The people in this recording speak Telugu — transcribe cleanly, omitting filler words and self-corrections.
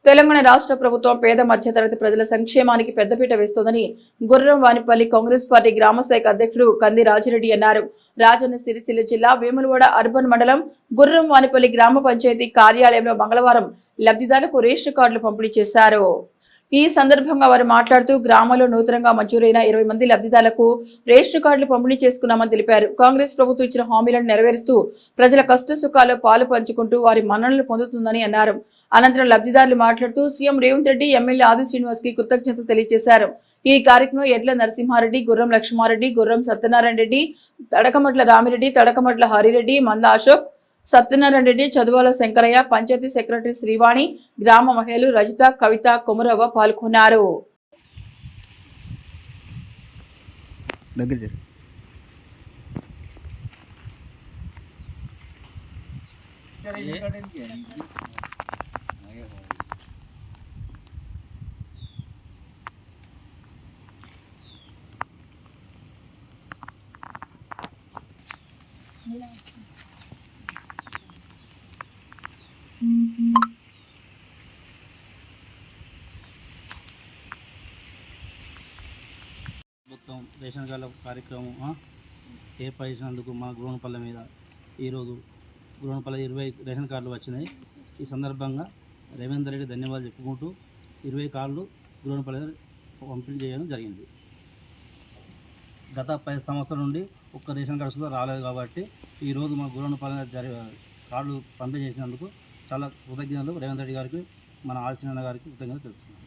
తెలంగాణ రాష్ట్ర ప్రభుత్వం పేద మధ్యతరగతి ప్రజల సంక్షేమానికి పెద్దపీట వేస్తోందని గుర్రం వానిపల్లి కాంగ్రెస్ పార్టీ గ్రామ శాఖ అధ్యక్షుడు కంది రాజిరెడ్డి అన్నారు. రాజన్న సిరిసిల్ల జిల్లా వేములవాడ అర్బన్ మండలం గుర్రం వానిపల్లి గ్రామ పంచాయతీ కార్యాలయంలో మంగళవారం లబ్ధిదారులకు రేషన్ కార్డులు పంపిణీ చేశారు. ఈ సందర్భంగా వారు మాట్లాడుతూ గ్రామంలో నూతనంగా మంజూరైన 20 మంది లబ్ధిదారులకు రేషన్ కార్డులు పంపిణీ చేసుకున్నామని తెలిపారు. కాంగ్రెస్ ప్రభుత్వం ఇచ్చిన హామీలను నెరవేరుస్తూ ప్రజల కష్ట సుఖాల్లో పాలు పంచుకుంటూ వారి మన్ననలు పొందుతుందని అన్నారు. అనంతరం లబ్ధిదారులు మాట్లాడుతూ సీఎం రేవంత్ రెడ్డి, ఎమ్మెల్యే ఆది శ్రీనివాస్ కి కృతజ్ఞతలు తెలియజేశారు. ఈ కార్యక్రమంలో ఎడ్ల నరసింహారెడ్డి, గుర్రం లక్ష్మారెడ్డి, గుర్రం సత్యనారాయణ రెడ్డి, తడకమట్ల రామిరెడ్డి, తడకమట్ల హరిరెడ్డి, మంద అశోక్, సత్యనారాయణ రెడ్డి, చదువాల శంకరయ్య, పంచాయతీ సెక్రటరీ శ్రీవాణి, గ్రామ మహిళలు రజిత, కవిత, కొమరవ్వ పాల్గొన్నారు. మొత్తం రేషన్ కార్డుల కార్యక్రమం ఏర్పరిచినందుకు మా గురోనపల్లి మీద ఈరోజు గురోనపల్లి 20 రేషన్ కార్డులు వచ్చినాయి. ఈ సందర్భంగా రేవంత్ రెడ్డి ధన్యవాదాలు చెప్పుకుంటూ 20 కార్డులు గురోనపల్లి పంపిణీ చేయడం జరిగింది. గత 10 సంవత్సరాల నుండి ఒక్క రేషన్ కార్డు కూడా రాలేదు కాబట్టి ఈరోజు మా గురోనపల్లి కార్డులు పంపిణీ చేసినందుకు చాలా కృతజ్ఞతలు రేవంత్ రెడ్డి గారికి, మన ఆదిశ్రీనారాయణ గారికి కృతజ్ఞతలు తెలుపుతున్నాను.